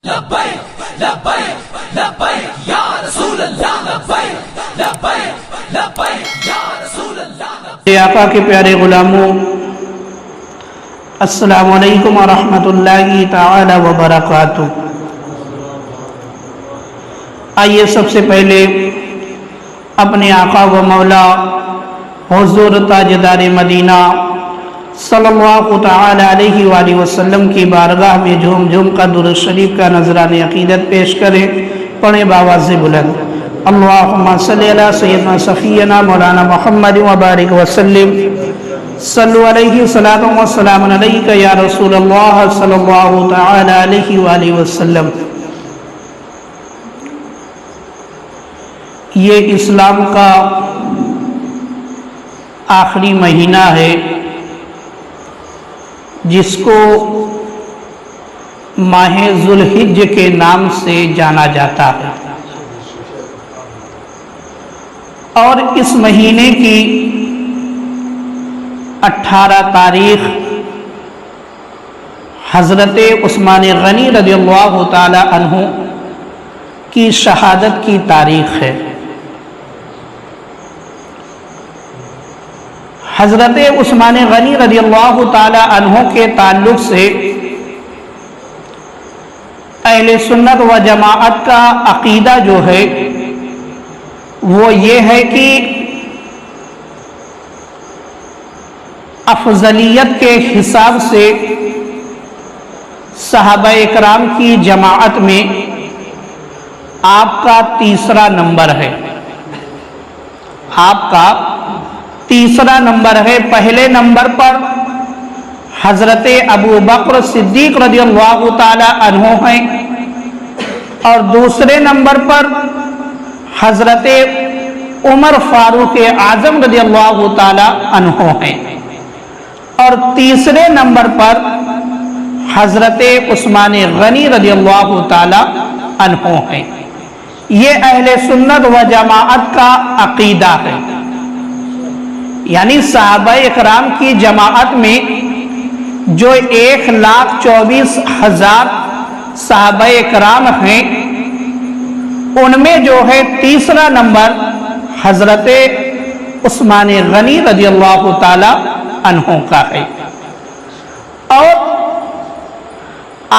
لبیک لبیک لبیک یا رسول اللہ لبیک لبیک لبیک یا رسول اللہ آقا کے پیارے غلاموں، السلام علیکم ورحمۃ اللہ تعالی وبرکاتہ۔ آئیے سب سے پہلے اپنے آقا و مولا حضور تاجدار مدینہ صلی اللہ تعالی علیہ وآلہ وسلم کی بارگاہ میں جھوم جھوم کا درود شریف کا نذرانِ عقیدت پیش کریں۔ پڑھیں بآواز بلند، اللہم صلی علی سیدنا صفینا مولانا محمد وبارک وسلم، صلو علیہ صلاۃ و سلام علیک یا رسول اللہ صلی اللہ تعالی علیہ وآلہ وسلم۔ یہ اسلام کا آخری مہینہ ہے جس کو ماہ ذوالحجہ کے نام سے جانا جاتا ہے، اور اس مہینے کی 18 تاریخ حضرت عثمان غنی رضی اللہ تعالی عنہ کی شہادت کی تاریخ ہے۔ حضرت عثمان غنی رضی اللہ تعالی عنہ کے تعلق سے اہل سنت و جماعت کا عقیدہ جو ہے وہ یہ ہے کہ افضلیت کے حساب سے صحابہ اکرام کی جماعت میں آپ کا تیسرا نمبر ہے، آپ کا تیسرا نمبر ہے۔ پہلے نمبر پر حضرت ابو بکر صدیق رضی اللہ تعالی عنہ ہیں، اور دوسرے نمبر پر حضرت عمر فاروق اعظم رضی اللہ تعالی عنہ ہیں، اور تیسرے نمبر پر حضرت عثمان غنی رضی اللہ تعالی عنہ ہیں۔ یہ اہل سنت و جماعت کا عقیدہ ہے، یعنی صحابہ اکرام کی جماعت میں جو 1,24,000 صحابہ اکرام ہیں، ان میں جو ہے تیسرا نمبر حضرت عثمان غنی رضی اللہ تعالی عنہ کا ہے، اور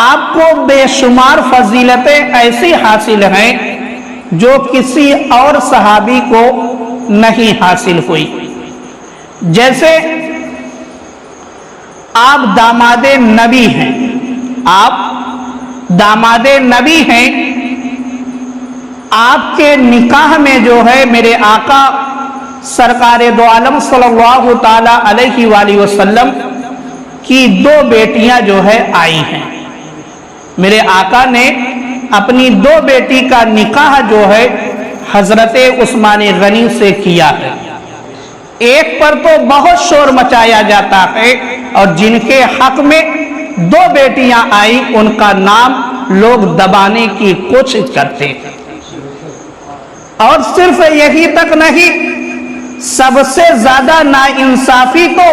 آپ کو بے شمار فضیلتیں ایسی حاصل ہیں جو کسی اور صحابی کو نہیں حاصل ہوئی۔ جیسے آپ داماد نبی ہیں، آپ داماد نبی ہیں، آپ کے نکاح میں جو ہے میرے آقا سرکار دو عالم صلی اللہ تعالی علیہ وآلہ وسلم کی 2 بیٹیاں جو ہے آئی ہیں۔ میرے آقا نے اپنی 2 بیٹی کا نکاح جو ہے حضرت عثمان غنی سے کیا ہے۔ ایک پر تو بہت شور مچایا جاتا ہے، اور جن کے حق میں 2 بیٹیاں آئیں ان کا نام لوگ دبانے کی کوشش کرتے ہیں۔ اور صرف یہی تک نہیں، سب سے زیادہ ناانصافی تو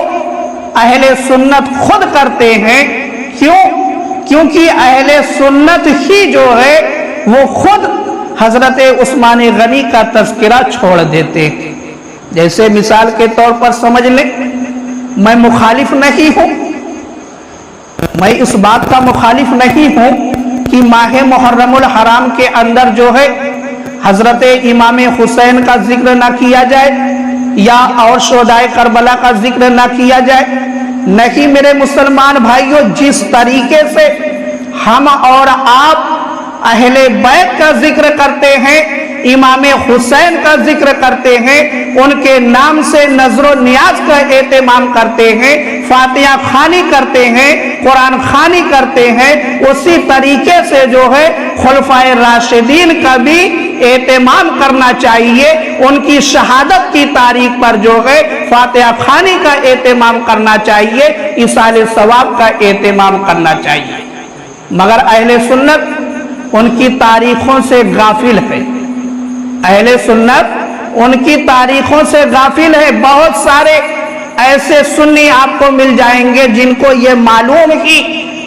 اہل سنت خود کرتے ہیں۔ کیونکہ اہل سنت ہی جو ہے وہ خود حضرت عثمان غنی کا تذکرہ چھوڑ دیتے ہیں۔ جیسے مثال کے طور پر سمجھ لیں، میں مخالف نہیں ہوں، میں اس بات کا مخالف نہیں ہوں کہ ماہ محرم الحرام کے اندر جو ہے حضرت امام حسین کا ذکر نہ کیا جائے، یا اور شہدائے کربلا کا ذکر نہ کیا جائے۔ نہیں میرے مسلمان بھائیوں، جس طریقے سے ہم اور آپ اہل بیت کا ذکر کرتے ہیں، امام حسین کا ذکر کرتے ہیں، ان کے نام سے نظر و نیاز کا اہتمام کرتے ہیں، فاتحہ خوانی کرتے ہیں، قرآن خوانی کرتے ہیں، اسی طریقے سے جو ہے خلفائے راشدین کا بھی اہتمام کرنا چاہیے۔ ان کی شہادت کی تاریخ پر جو ہے فاتحہ خوانی کا اہتمام کرنا چاہیے، ایصال ثواب کا اہتمام کرنا چاہیے۔ مگر اہل سنت ان کی تاریخوں سے غافل ہے، اہل سنت ان کی تاریخوں سے غافل ہے۔ بہت سارے ایسے سنی آپ کو مل جائیں گے جن کو یہ معلوم ہی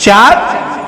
4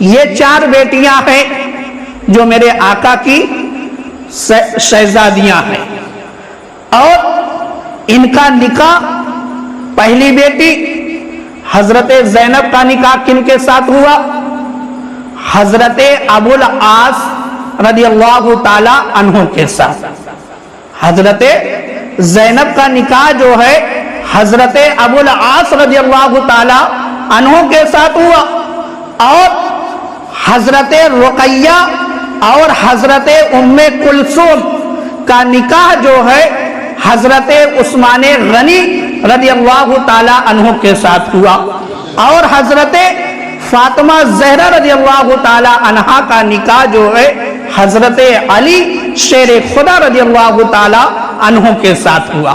یہ 4 بیٹیاں ہیں جو میرے آقا کی شہزادیاں ہیں، اور ان کا نکاح، پہلی بیٹی حضرت زینب کا نکاح کن کے ساتھ ہوا؟ حضرت ابو العاص رضی اللہ تعالی عنہ کے ساتھ۔ حضرت زینب کا نکاح جو ہے حضرت ابو العاص رضی اللہ تعالی عنہ کے ساتھ ہوا، اور حضرت رقیہ اور حضرت ام کلثوم کا نکاح جو ہے حضرت عثمان غنی رضی اللہ تعالی عنہ کے ساتھ ہوا، اور حضرت فاطمہ زہرا رضی اللہ تعالی عنہا کا نکاح جو ہے حضرت علی شیر خدا رضی اللہ تعالی عنہ کے ساتھ ہوا۔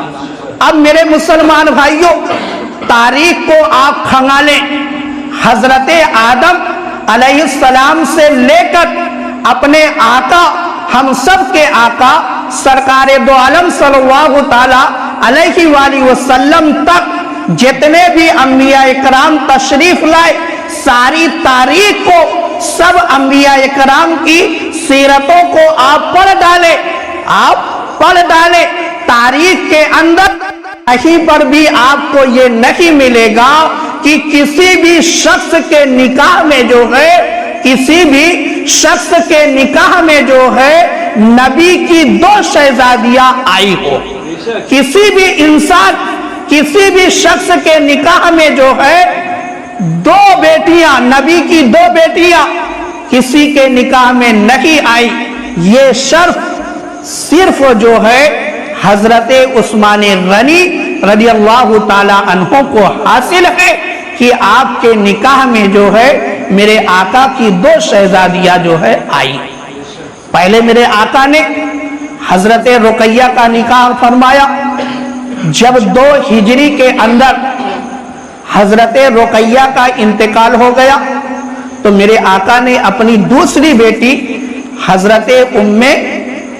اب میرے مسلمان بھائیوں، تاریخ کو آپ کھنگالیں، حضرت آدم علیہ السلام سے لے کر اپنے آقا، ہم سب کے آقا سرکار دو عالم صلی اللہ تعالی علیہ وآلہ وسلم تک جتنے بھی انبیاء اکرام تشریف لائے، ساری تاریخ کو، سب انبیاء اکرام کی سیرتوں کو آپ پڑھ ڈالیں، آپ پڑھ ڈالیں۔ تاریخ کے اندر کہیں پر بھی آپ کو یہ نہیں ملے گا کہ کسی بھی شخص کے نکاح میں جو ہے، کسی بھی شخص کے نکاح میں جو ہے نبی کی 2 شہزادیاں آئی ہو۔ کسی بھی انسان، کسی بھی شخص کے نکاح میں جو ہے 2 بیٹیاں، نبی کی 2 بیٹیاں کسی کے نکاح میں نہیں آئی۔ یہ شرف صرف جو ہے حضرت عثمان غنی رضی اللہ تعالی عنہ کو حاصل ہے کہ آپ کے نکاح میں جو ہے میرے آقا کی 2 شہزادیاں جو ہے آئی۔ پہلے میرے آقا نے حضرت رقیہ کا نکاح فرمایا۔ جب 2 ہجری کے اندر حضرت رقیہ کا انتقال ہو گیا تو میرے آقا نے اپنی دوسری بیٹی حضرت ام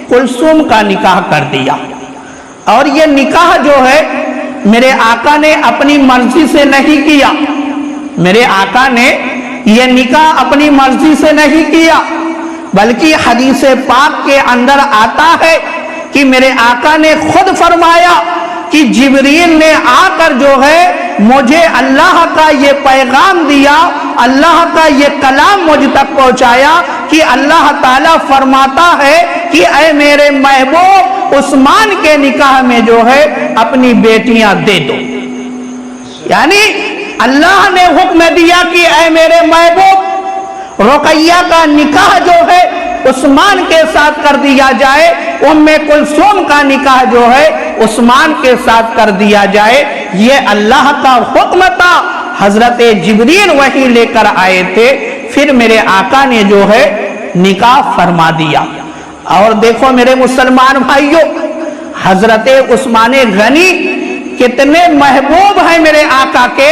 کلثوم کا نکاح کر دیا، اور یہ نکاح جو ہے میرے آقا نے اپنی مرضی سے نہیں کیا۔ میرے آقا نے یہ نکاح اپنی مرضی سے نہیں کیا، بلکہ حدیث پاک کے اندر آتا ہے کہ میرے آقا نے خود فرمایا کہ جبریل نے آ کر جو ہے مجھے اللہ کا یہ پیغام دیا، اللہ کا یہ کلام مجھ تک پہنچایا کہ اللہ تعالیٰ فرماتا ہے کہ اے میرے محبوب عثمان کے نکاح میں جو ہے اپنی بیٹیاں دے دو۔ یعنی اللہ نے حکم دیا کہ اے میرے محبوب رقیہ کا نکاح جو ہے عثمان کے ساتھ کر دیا جائے، ام کلثوم کا نکاح جو ہے عثمان کے ساتھ کر دیا جائے۔ یہ اللہ کا حکم تھا، حضرت جبریل وحی لے کر آئے تھے، پھر میرے آقا نے جو ہے نکاح فرما دیا۔ اور دیکھو میرے مسلمان بھائیوں، حضرت عثمان غنی کتنے محبوب ہیں میرے آقا کے،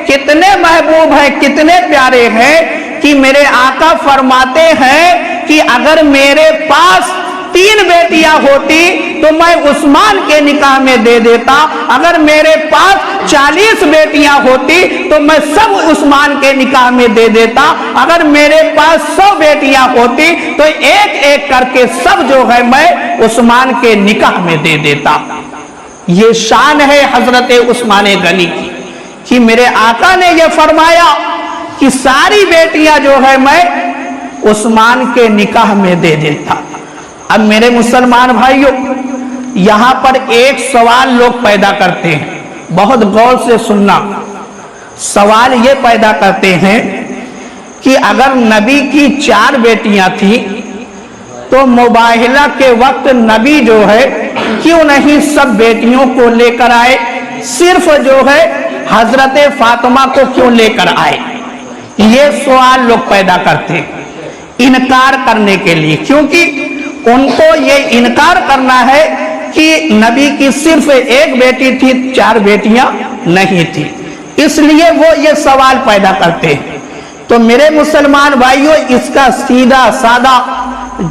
کتنے محبوب ہیں، کتنے پیارے ہیں کہ میرے آقا فرماتے ہیں کہ اگر میرے پاس 3 بیٹیاں ہوتی تو میں عثمان کے نکاح میں دے دیتا، اگر میرے پاس 40 بیٹیاں ہوتی تو میں سب عثمان کے نکاح میں دے دیتا، اگر میرے پاس 100 بیٹیاں ہوتی تو ایک ایک کر کے سب جو ہے میں عثمان کے نکاح میں دے دیتا۔ یہ شان ہے حضرت عثمان غنی کی کہ میرے آقا نے یہ فرمایا کہ ساری بیٹیاں جو ہے میں عثمان کے نکاح میں دے دیتا۔ اب میرے مسلمان بھائیوں، یہاں پر ایک سوال لوگ پیدا کرتے ہیں، بہت غور سے سننا۔ سوال یہ پیدا کرتے ہیں کہ اگر نبی کی 4 بیٹیاں تھیں تو مباہلہ کے وقت نبی جو ہے کیوں نہیں سب بیٹیوں کو لے کر آئے، صرف جو ہے حضرت فاطمہ کو کیوں لے کر آئے؟ یہ سوال لوگ پیدا کرتے ہیں انکار کرنے کے لیے، کیونکہ ان کو یہ انکار کرنا ہے کہ نبی کی صرف 1 بیٹی تھی، 4 بیٹیاں نہیں تھی، اس لیے وہ یہ سوال پیدا کرتے ہیں۔ تو میرے مسلمان بھائیوں، اس کا سیدھا سادہ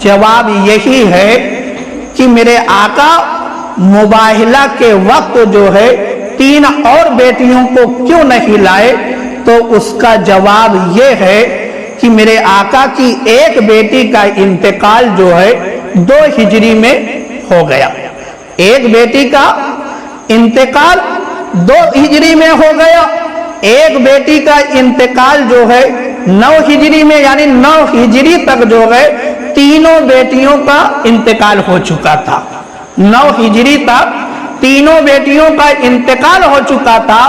جواب یہی ہے کہ میرے آقا مباہلہ کے وقت جو ہے 3 اور بیٹیوں کو کیوں نہیں لائے؟ تو اس کا جواب یہ ہے کہ میرے آقا کی ایک بیٹی کا انتقال جو ہے 2 ہجری میں ہو گیا، ایک بیٹی کا انتقال 2 ہجری میں ہو گیا، ایک بیٹی کا انتقال جو ہے 9 ہجری میں، یعنی 9 ہجری تک جو ہے تینوں بیٹیوں کا انتقال ہو چکا تھا، 9 ہجری تک تینوں بیٹیوں کا انتقال ہو چکا تھا،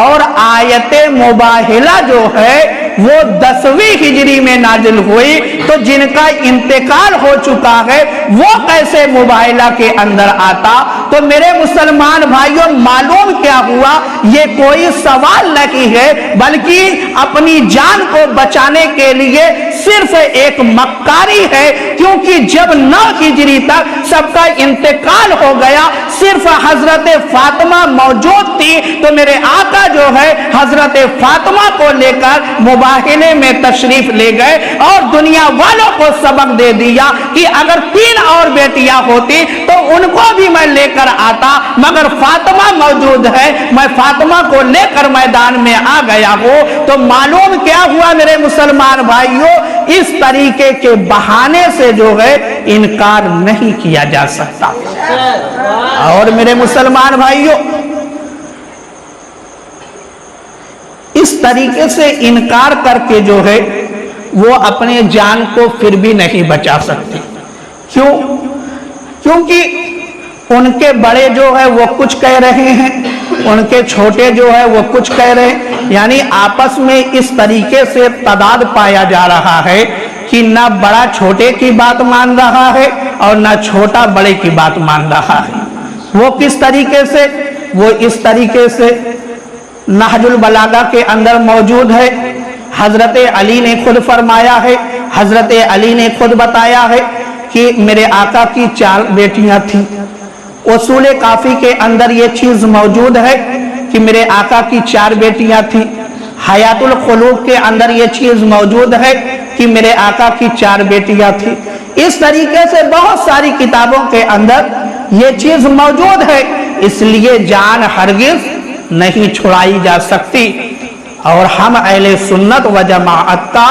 اور آیت مباہلہ جو ہے وہ 10ویں ہجری میں نازل ہوئی، تو جن کا انتقال ہو چکا ہے وہ کیسے مباہلہ کے اندر آتا؟ تو میرے مسلمان بھائیوں، معلوم کیا ہوا، یہ کوئی سوال نہیں ہے، بلکہ اپنی جان کو بچانے کے لیے صرف ایک مکاری ہے، کیونکہ جب 9 ہجری تک سب کا انتقال ہو گیا، صرف حضرت فاطمہ موجود تھی، تو میرے آقا جو ہے حضرت فاطمہ کو لے کر مباہلے میں تشریف لے گئے، اور دنیا والوں کو سبق دے دیا کہ اگر 3 اور بیٹیاں ہوتی تو ان کو بھی میں لے کر آتا، مگر فاطمہ موجود ہے، میں فاطمہ کو لے کر میدان میں آ گیا ہوں۔ تو معلوم کیا ہوا میرے مسلمان بھائیوں، اس طریقے کے بہانے سے جو ہے انکار نہیں کیا جا سکتا۔ اور میرے مسلمان بھائیوں، اس طریقے سے انکار کر کے جو ہے وہ اپنے جان کو پھر بھی نہیں بچا سکتے۔ کیوں؟ کیونکہ ان کے بڑے جو ہے وہ کچھ کہہ رہے ہیں، ان کے چھوٹے جو ہے وہ کچھ کہہ رہے ہیں، یعنی آپس میں اس طریقے سے تضاد پایا جا رہا ہے کہ نہ بڑا چھوٹے کی بات مان رہا ہے اور نہ چھوٹا بڑے کی بات مان رہا ہے۔ وہ کس طریقے سے؟ وہ اس طریقے سے نہج البلاغہ کے اندر موجود ہے، حضرت علی نے خود فرمایا ہے، حضرت علی نے خود بتایا ہے کہ میرے آقا کی 4 بیٹیاں تھیں۔ اصول کافی کے اندر یہ چیز موجود ہے کہ میرے آقا کی 4 بیٹیاں تھیں۔ حیات القلوب کے اندر یہ چیز موجود ہے کہ میرے آقا کی 4 بیٹیاں تھیں۔ اس طریقے سے بہت ساری کتابوں کے اندر یہ چیز موجود ہے، اس لیے جان ہرگز نہیں چھڑائی جا سکتی۔ اور ہم اہل سنت و جماعت کا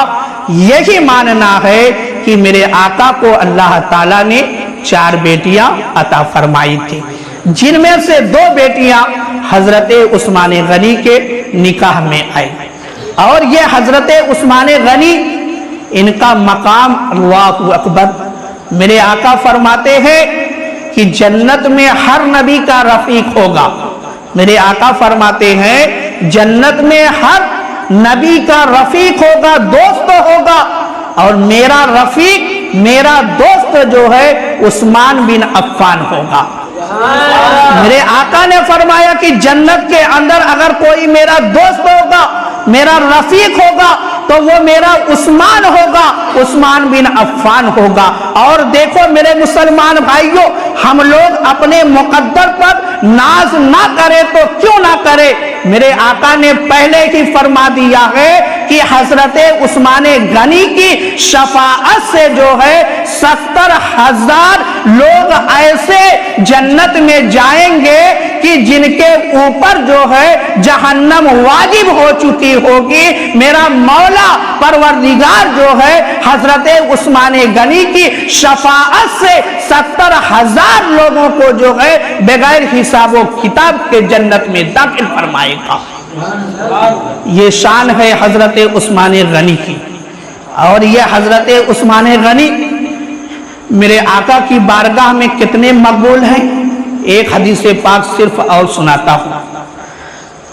یہی ماننا ہے کہ میرے آقا کو اللہ تعالیٰ نے 4 بیٹیاں عطا فرمائی تھی، جن میں سے 2 بیٹیاں حضرت عثمان غنی کے نکاح میں آئی۔ اور یہ حضرت عثمان غنی، ان کا مقام اللہ اکبر، میرے آقا فرماتے ہیں کہ جنت میں ہر نبی کا رفیق ہوگا۔ میرے آقا فرماتے ہیں جنت میں ہر نبی کا رفیق ہوگا، دوست ہوگا، اور میرا رفیق، میرا دوست جو ہے عثمان بن عفان ہوگا۔ میرے آقا نے فرمایا کہ جنت کے اندر اگر کوئی میرا دوست ہوگا، میرا رفیق ہوگا، تو وہ میرا عثمان ہوگا، عثمان بن عفان ہوگا۔ اور دیکھو میرے مسلمان بھائیوں، ہم لوگ اپنے مقدر پر ناز نہ کرے تو کیوں نہ کرے، میرے آقا نے پہلے ہی فرما دیا ہے کہ حضرت عثمان غنی کی شفاعت سے جو ہے 70,000 لوگ ایسے جنت میں جائیں گے کہ جن کے اوپر جو ہے جہنم واجب ہو چکی ہوگی۔ میرا مولا پروردگار جو ہے حضرت عثمان غنی کی شفاعت سے 70,000 لوگوں کو جو ہے بغیر حساب و کتاب کے جنت میں داخل فرمائے گا۔ یہ شان ہے حضرت عثمان غنی کی۔ اور یہ حضرت عثمان غنی میرے آقا کی بارگاہ میں کتنے مقبول ہیں، ایک حدیث پاک صرف اور سناتا ہوں۔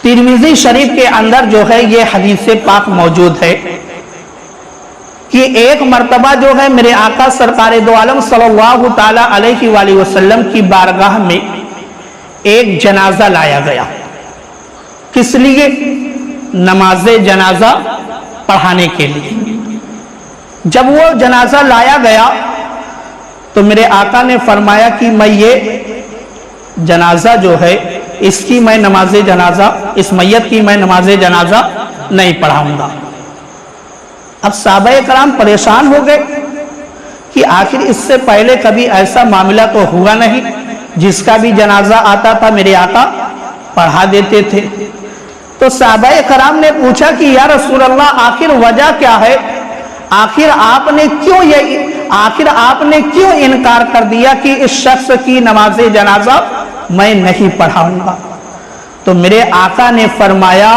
ترمذی شریف کے اندر جو ہے یہ حدیث پاک موجود ہے کہ ایک مرتبہ جو ہے میرے آقا سرکار دو عالم صلی اللہ تعالی علیہ وآلہ وسلم کی بارگاہ میں ایک جنازہ لایا گیا۔ کس لیے؟ نماز جنازہ پڑھانے کے لیے۔ جب وہ جنازہ لایا گیا تو میرے آقا نے فرمایا کہ میں یہ جنازہ جو ہے اس کی میں نماز جنازہ، اس میت کی میں نماز جنازہ نہیں پڑھاؤں گا۔ اب صحابہ کرام پریشان ہو گئے کہ آخر اس سے پہلے کبھی ایسا معاملہ تو ہوا نہیں، جس کا بھی جنازہ آتا تھا میرے آقا پڑھا دیتے تھے۔ تو صحابہ کرام نے پوچھا کہ یا رسول اللہ آخر وجہ کیا ہے؟ آخر آپ نے کیوں انکار کر دیا کہ اس شخص کی نماز جنازہ میں نہیں پڑھاؤں گا؟ تو میرے آقا نے فرمایا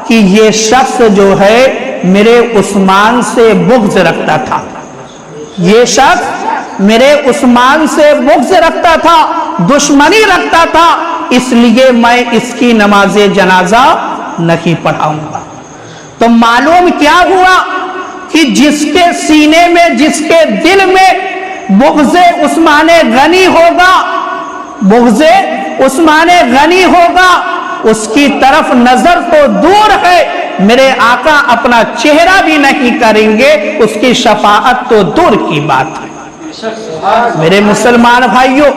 کہ یہ شخص جو ہے میرے عثمان سے بغض رکھتا تھا، یہ شخص میرے عثمان سے بغض رکھتا تھا، دشمنی رکھتا تھا، اس لیے میں اس کی نماز جنازہ نہیں پڑھاؤں گا۔ تو معلوم کیا ہوا کہ جس کے سینے میں، جس کے دل میں بغض عثمان غنی ہوگا، بغض عثمان غنی ہوگا، اس کی طرف نظر تو دور ہے، میرے آقا اپنا چہرہ بھی نہیں کریں گے، اس کی شفاعت تو دور کی بات ہے۔ میرے مسلمان بھائیوں،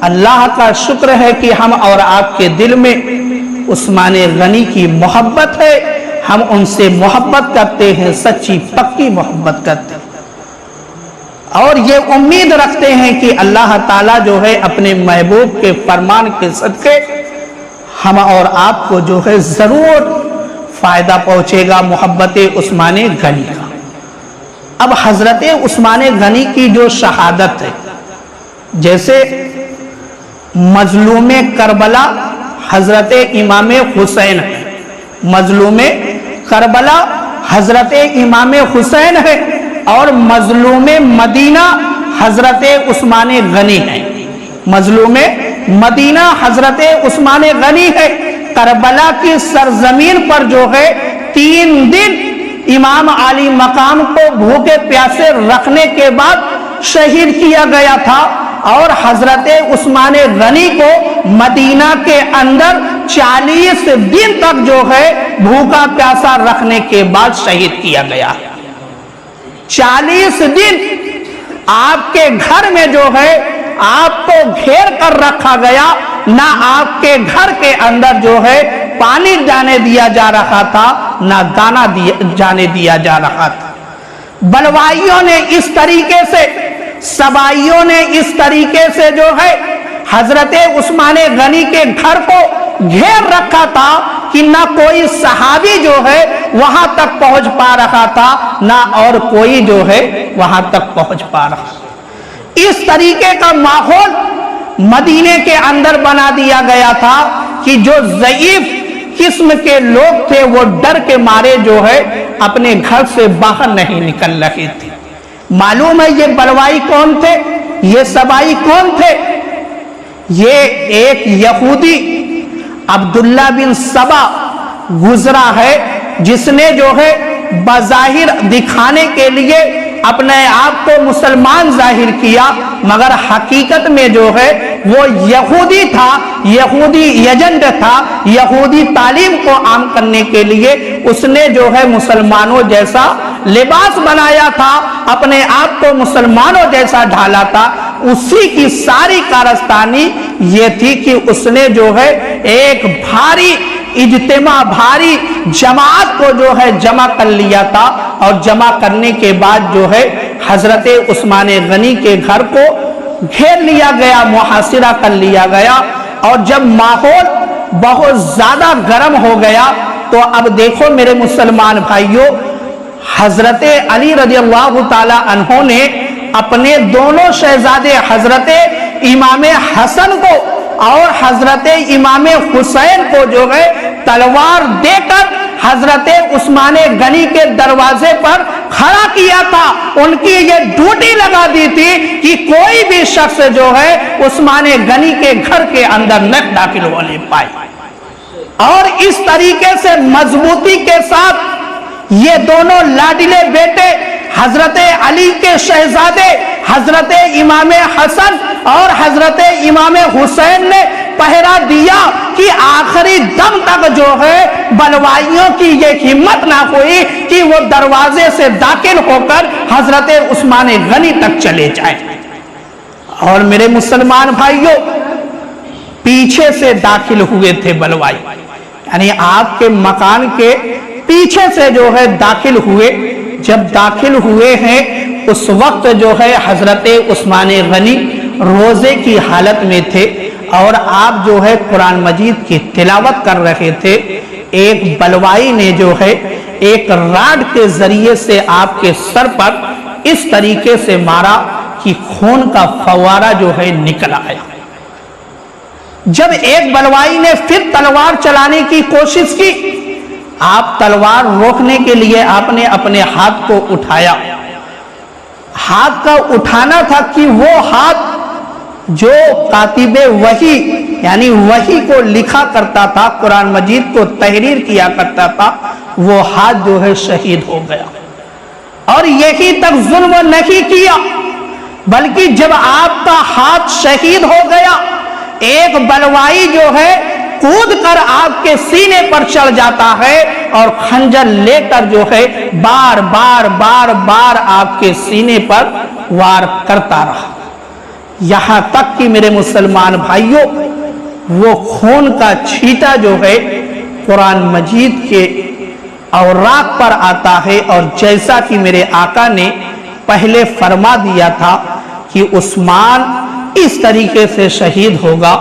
اللہ کا شکر ہے کہ ہم اور آپ کے دل میں عثمان غنی کی محبت ہے، ہم ان سے محبت کرتے ہیں، سچی پکی محبت کرتے ہیں، اور یہ امید رکھتے ہیں کہ اللہ تعالیٰ جو ہے اپنے محبوب کے فرمان کے صدقے ہم اور آپ کو جو ہے ضرور فائدہ پہنچے گا محبت عثمان غنی کا۔ اب حضرت عثمان غنی کی جو شہادت ہے، جیسے مظلوم کربلا حضرت امام حسین ہے، مظلوم کربلا حضرت امام حسین ہے، اور مظلوم مدینہ حضرت عثمان غنی ہے، مظلوم مدینہ حضرت عثمان غنی ہے۔ کربلا کی سرزمین پر جو ہے 3 دن امام علی مقام کو بھوکے پیاسے رکھنے کے بعد شہید کیا گیا تھا، اور حضرت عثمان غنی کو مدینہ کے اندر 40 دن تک جو ہے بھوکا پیاسا رکھنے کے بعد شہید کیا گیا۔ 40 دن آپ کے گھر میں جو ہے آپ کو گھیر کر رکھا گیا، نہ آپ کے گھر کے اندر جو ہے پانی جانے دیا جا رہا تھا، نہ دانا جانے دیا جا رہا تھا۔ بلوائیوں نے اس طریقے سے، سبائیوں نے اس طریقے سے جو ہے حضرت عثمان غنی کے گھر کو گھیر رکھا تھا کہ نہ کوئی صحابی جو ہے وہاں تک پہنچ پا رہا تھا، نہ اور کوئی جو ہے وہاں تک پہنچ پا رہا تھا۔ اس طریقے کا ماحول مدینے کے اندر بنا دیا گیا تھا کہ جو ضعیف قسم کے لوگ تھے وہ ڈر کے مارے جو ہے اپنے گھر سے باہر نہیں نکل رہے تھے۔ معلوم ہے یہ بلوائی کون تھے، یہ سبائی کون تھے؟ یہ ایک یہودی عبداللہ بن سبا گزرا ہے، جس نے جو ہے بظاہر دکھانے کے لیے اپنے آپ کو مسلمان ظاہر کیا، مگر حقیقت میں جو ہے وہ یہودی تھا، یہودی ایجنٹ تھا۔ یہودی تعلیم کو عام کرنے کے لیے اس نے جو ہے مسلمانوں جیسا لباس بنایا تھا، اپنے آپ کو مسلمانوں جیسا ڈھالا تھا۔ اسی کی ساری کارستانی یہ تھی کہ اس نے جو ہے ایک بھاری اجتماع، بھاری جماعت کو جو ہے جمع کر لیا تھا، اور جمع کرنے کے بعد جو ہے حضرت عثمان غنی کے گھر کو گھیر لیا گیا، محاصرہ کر لیا گیا۔ اور جب ماحول بہت زیادہ گرم ہو گیا تو اب دیکھو میرے مسلمان بھائیوں، حضرت علی رضی اللہ تعالی عنہ نے اپنے دونوں شہزادے حضرت امام حسن کو اور حضرت امام حسین کو جو ہے تلوار دے کر حضرت عثمان غنی کے دروازے پر کھڑا کیا تھا۔ ان کی یہ ڈیوٹی لگا دی تھی کہ کوئی بھی شخص جو ہے عثمان غنی کے گھر کے اندر نہ داخل ہونے پائے۔ اور اس طریقے سے مضبوطی کے ساتھ یہ دونوں لاڈلے بیٹے حضرت علی کے شہزادے حضرت امام حسن اور حضرت امام حسین نے پہرا دیا کہ آخری دم تک جو ہے بلوائیوں کی یہ ہمت نہ ہوئی کہ وہ دروازے سے داخل ہو کر حضرت عثمان غنی تک چلے جائیں۔ اور میرے مسلمان بھائیوں، پیچھے سے داخل ہوئے تھے بلوائی، یعنی آپ کے مکان کے پیچھے سے جو ہے داخل ہوئے۔ جب داخل ہوئے ہیں اس وقت جو ہے حضرت عثمان غنی روزے کی حالت میں تھے، اور آپ جو ہے قرآن مجید کی تلاوت کر رہے تھے۔ ایک بلوائی نے جو ہے ایک راڈ کے ذریعے سے آپ کے سر پر اس طریقے سے مارا کہ خون کا فوارہ جو ہے نکل آیا۔ جب ایک بلوائی نے پھر تلوار چلانے کی کوشش کی، آپ تلوار روکنے کے لیے آپ نے اپنے ہاتھ کو اٹھایا۔ ہاتھ کا اٹھانا تھا کہ وہ ہاتھ جو کاتب وحی یعنی وحی کو لکھا کرتا تھا، قرآن مجید کو تحریر کیا کرتا تھا، وہ ہاتھ جو ہے شہید ہو گیا۔ اور یہی تک ظلم نہیں کیا، بلکہ جب آپ کا ہاتھ شہید ہو گیا، ایک بلوائی جو ہے کود کر آپ کے سینے پر چڑھ جاتا ہے اور خنجر لے کر جو ہے بار بار آپ کے سینے پر وار کرتا رہا، یہاں تک کہ میرے مسلمان بھائیوں وہ خون کا چھیٹا جو ہے قرآن مجید کے اوراق پر آتا ہے، اور جیسا کہ میرے آقا نے پہلے فرما دیا تھا کہ عثمان اس طریقے سے شہید ہوگا،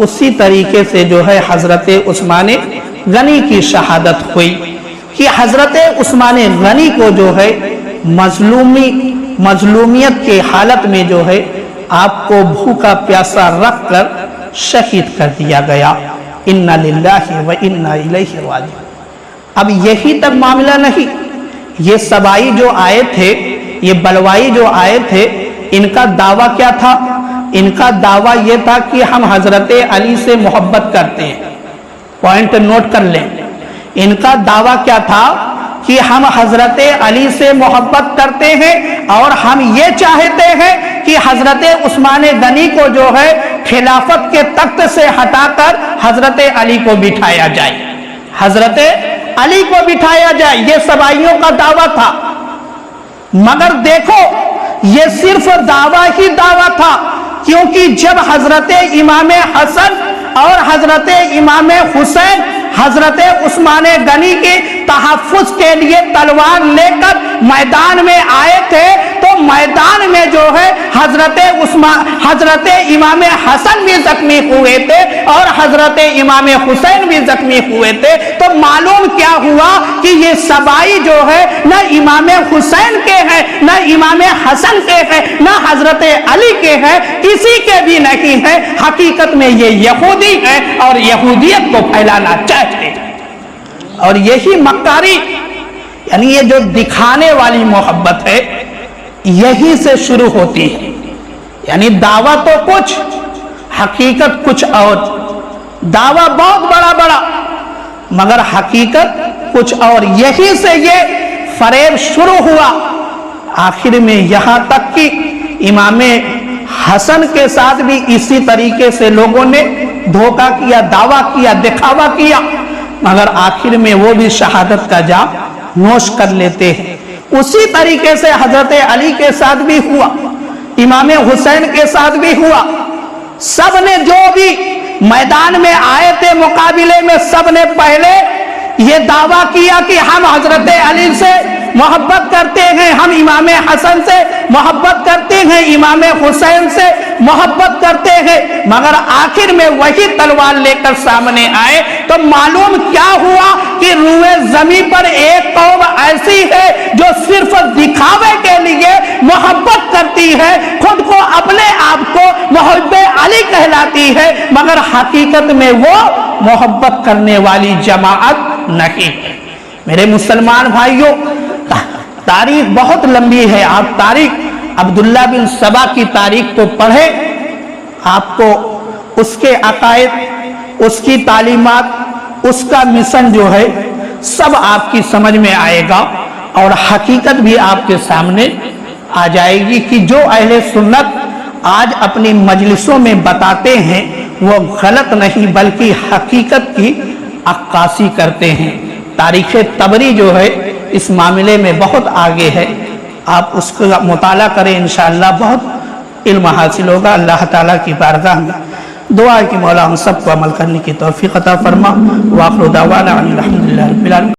اسی طریقے سے جو ہے حضرت عثمان غنی کی شہادت ہوئی کہ حضرت عثمان غنی کو جو ہے مظلومیت کے حالت میں جو ہے آپ کو بھوکا پیاسا رکھ کر شہید کر دیا گیا۔ انا للہ و انا الیہ راجعون۔ اب یہی تک معاملہ نہیں، یہ سبائی جو آئے تھے، یہ بلوائی جو آئے تھے، ان کا دعویٰ کیا تھا؟ ان کا دعویٰ یہ تھا کہ ہم حضرت علی سے محبت کرتے ہیں۔ پوائنٹ نوٹ کر لیں، ان کا دعویٰ کیا تھا کہ ہم حضرت علی سے محبت کرتے ہیں اور ہم یہ چاہتے ہیں کہ حضرت عثمان غنی کو جو ہے خلافت کے تخت سے ہٹا کر حضرت علی کو بٹھایا جائے، حضرت علی کو بٹھایا جائے، یہ سبائیوں کا دعویٰ تھا۔ مگر دیکھو یہ صرف دعویٰ ہی دعویٰ تھا، کیونکہ جب حضرت امام حسن اور حضرت امام حسین حضرت عثمان غنی کے تحفظ کے لیے تلوار لے کر میدان میں آئے تھے، تو میدان میں جو ہے حضرت امام حسن بھی زخمی ہوئے تھے اور حضرت امام حسین بھی زخمی ہوئے تھے۔ تو معلوم کیا ہوا کہ یہ سبائی جو ہے نہ امام حسین کے ہیں، نہ امام حسن کے ہیں، نہ حضرت علی کے ہیں، کسی کے بھی نہیں ہیں، حقیقت میں یہ یہودی ہیں اور یہودیت کو پھیلانا چاہتے ہیں۔ اور یہی مکاری یعنی یہ جو دکھانے والی محبت ہے یہی سے شروع ہوتی ہے، یعنی دعویٰ تو کچھ، حقیقت کچھ اور، دعویٰ بہت بڑا مگر حقیقت کچھ اور، یہی سے یہ فریب شروع ہوا۔ آخر میں یہاں تک کہ امام حسن کے ساتھ بھی اسی طریقے سے لوگوں نے دھوکہ کیا، دعویٰ کیا، دکھاوا کیا، مگر آخر میں وہ بھی شہادت کا جام نوش کر لیتے ہیں۔ اسی طریقے سے حضرت علی کے ساتھ بھی ہوا، امام حسین کے ساتھ بھی ہوا۔ سب نے جو بھی میدان میں آئے تھے مقابلے میں، سب نے پہلے یہ دعویٰ کیا کہ ہم حضرت علی سے محبت کرتے ہیں، ہم امام حسن سے محبت کرتے ہیں، امام حسین سے محبت کرتے ہیں، مگر آخر میں وہی تلوار لے کر سامنے آئے تو معلوم کیا ہوا کہ روئے زمین پر ایک قوم ایسی ہے جو صرف دکھاوے کے لیے محبت کرتی ہے، خود کو اپنے آپ کو محب علی کہلاتی ہے، مگر حقیقت میں وہ محبت کرنے والی جماعت نہیں ہے۔ میرے مسلمان بھائیوں، تاریخ بہت لمبی ہے، آپ تاریخ عبداللہ بن سبا کی تاریخ کو پڑھیں، آپ کو اس کے عقائد، اس کی تعلیمات، اس کا مشن جو ہے سب آپ کی سمجھ میں آئے گا، اور حقیقت بھی آپ کے سامنے آ جائے گی کہ جو اہل سنت آج اپنی مجلسوں میں بتاتے ہیں وہ غلط نہیں بلکہ حقیقت کی عکاسی کرتے ہیں۔ تاریخ طبری جو ہے اس معاملے میں بہت آگے ہے، آپ اس کا مطالعہ کریں، انشاءاللہ بہت علم حاصل ہوگا۔ اللہ تعالیٰ کی بارگاہ میں دعا ہے کہ مولا ہم سب کو عمل کرنے کی توفیق عطا فرما۔ وآخر دعوانا الحمدللہ رب العالمین۔